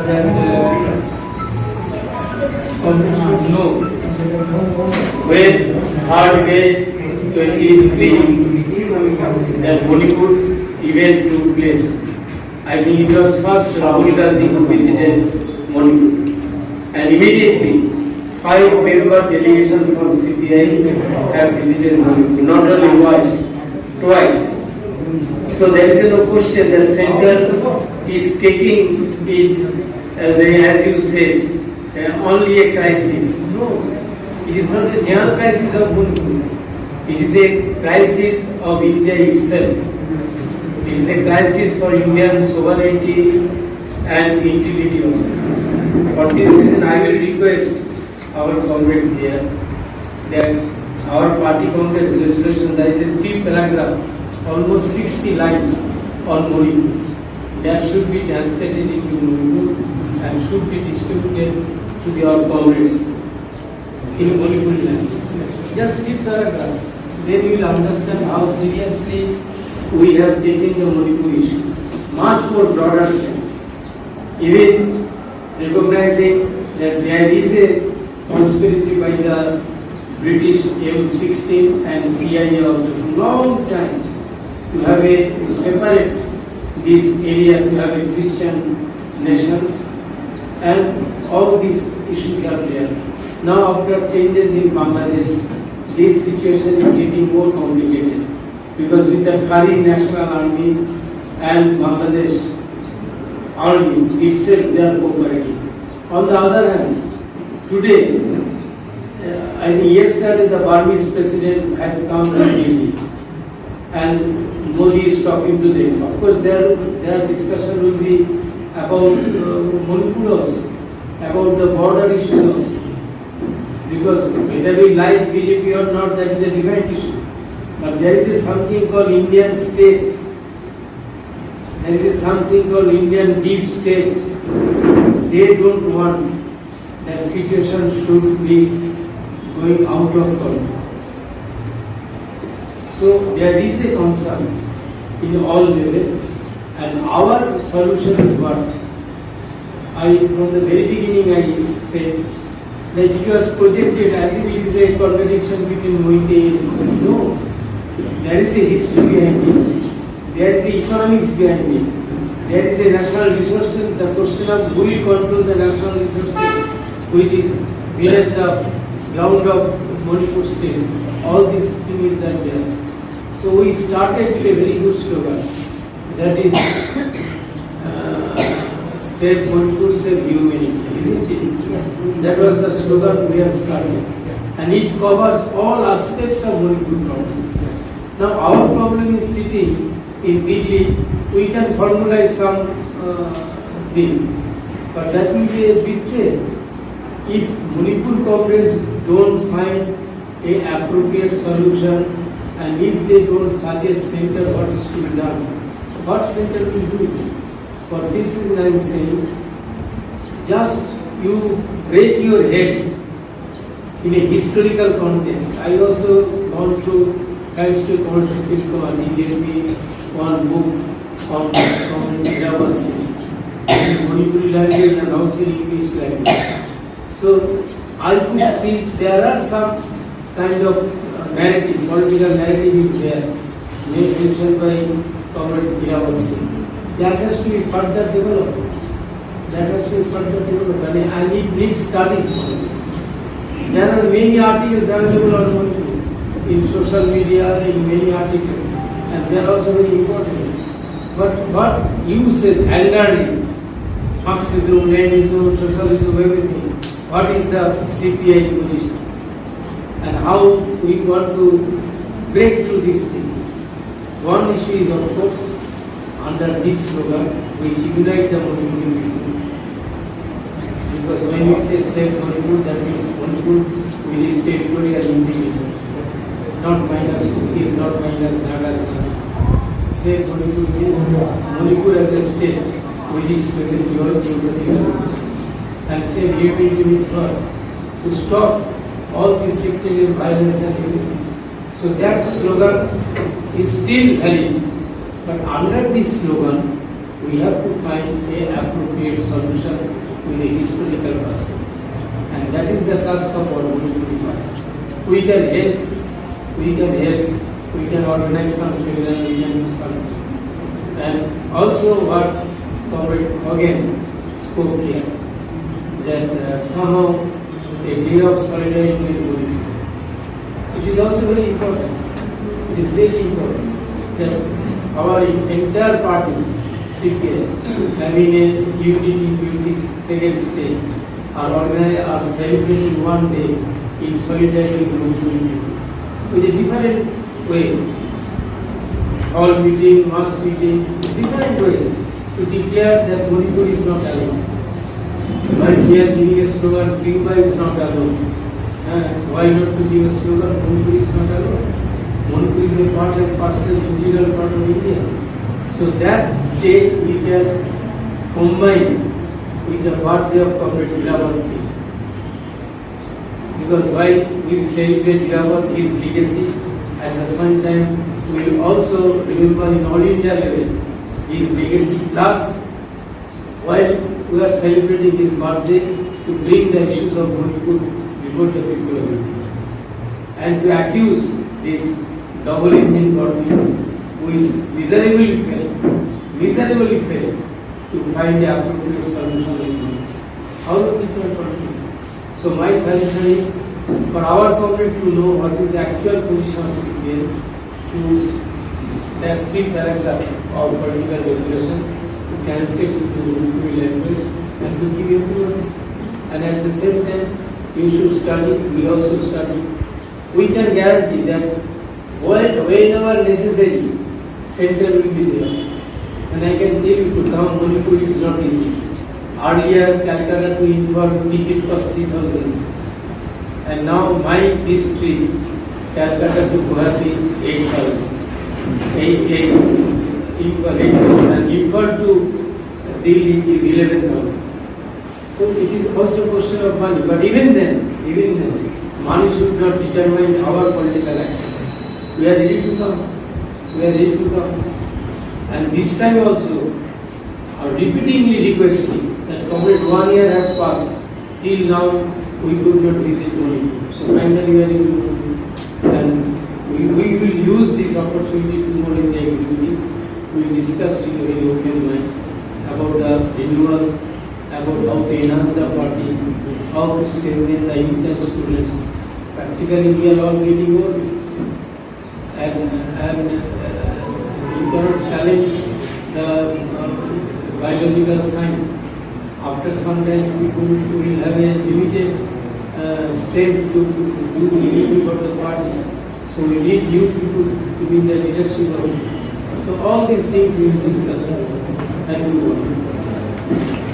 that one should know when third May 23 the Manipur event took place. I think it was first Rahul Gandhi who visited Manipur, and immediately 5 member delegation from CPI have visited Manipur, not only once, twice. So there is no question that center is taking it as you said, only a crisis. No, it is not a general crisis of Manipur. It is a crisis of India itself. It is a crisis for Indian sovereignty and integrity also. For this reason, I will request our comrades here that our party congress resolution, there is a 3 paragraph, almost 60 lines on Manipur. That should be translated into Manipur and should be distributed to our comrades in Manipur land. Just 3 paragraph. Then you will understand how seriously we have taken the Manipur issue. Much more broader sense. Even recognizing that there is a conspiracy by the British M16 and CIA also for long time to separate this area, to have a Christian nations, and all these issues are there. Now after changes in Bangladesh, this situation is getting more complicated because with the Khari National Army and Bangladesh Army itself, they are cooperating. On the other hand, today, I think yesterday the Burmese president has come to Delhi and Modi is talking to them. Of course, their discussion will be about Manipur also, about the border issues also. Because whether we like BJP or not, that is a different issue. But there is something called Indian state. There is something called Indian deep state. They don't want that situation should be going out of control. So there is a concern in all levels, and our solution is what? From the very beginning I said that it was projected as if it is a contradiction between Moite and no. There is a history behind it. There is a economics behind it. There is a national resources. The question of who will control the national resources, which is beneath the ground of Manipur state. All these things are there. So we started with a very good slogan. That is save Manipur, save humanity, isn't it? That was the slogan we have started. And it covers all aspects of Manipur problems. Now our problem is sitting in Delhi. We can formulate some thing, but that will be a betrayal. If Manipur Congress don't find a appropriate solution, and if they don't suggest center what is to be done, what center will do it? For this is I am saying, just you break your head in a historical context. I also gone through, thanks to Commercial Command, he gave me one book from Irabad in Manipuri language and also in English language. So I could see there are some kind of narrative, political narrative is there, mentioned by Comrade Irabad Singh. That has to be further developed. And it needs studies for it. There are many articles available on Manipur in social media, in many articles, and they are also very important. But what you say, elderly, Marxism, Leninism, socialism, everything, what is the CPI position? And how we want to break through these things. One issue is, of course, under this slogan, which unite the Manipur people. Because when we say save Manipur, that means Manipur will is territorial integrity. Not minus Cookies, not minus Nagas. Save Manipur means Manipur as a state, which is present geographically. And save unity means what? To stop all this sectarian violence and everything. So that slogan is still valid. But under this slogan, we have to find an appropriate solution we can help, we can organize some seminar, we can do something. And also what Comrade Hogan spoke here, that somehow a day of solidarity will be. It is also very important. It is really important that our entire party, CPI, having a unity with this second state, are celebrating one day in solidarity with different ways. All meeting, mass meeting, different ways to declare that Manipur is not alone. While we are giving a slogan, Cuba is not alone. Why not to give a slogan, Manipur is not alone? Manipur is a part and parcel, integral part of India. So that day we can combine with the birthday of Comrade Dilawar Singh. Because while we celebrate Dilawar, his legacy, at the same time we will also remember in all India level his legacy, plus while we are celebrating his birthday, to bring the issues of Manipur before the people of India. And to accuse this double engine government who is miserably failed to find the appropriate solution in Manipur. How the people are continue? So my suggestion is for our community to know what is the actual position of CPN, choose that 3 paragraphs of political regulation to translate it to Manipuri language and to give everyone. And at the same time, you should study, we also study. We can guarantee that whenever necessary, center will be there. And I can tell you to come Manipur is not easy. Earlier, Calcutta to Imphal ticket cost 3,000 rupees. And now my district, Calcutta to Guwahati, 8,000. Imphal 8,000. And Imphal to Delhi is 11,000. So it is also a question of money. But even then, money should not determine our political actions. We are ready to come. And this time also, are repeatedly requesting that Comrade 1 year have passed. Till now, we could not visit Manipur. So finally we are in Manipur. And we will use this opportunity tomorrow in the executive. We discussed in a very open mind about the renewal, about how to enhance the party, how to strengthen the youth and students. Practically we are all getting old. And you cannot challenge the biological science. After some days we will have a limited strength to do anything for the party. So we need new people to be in the leadership also. So all these things we will discuss. Thank you.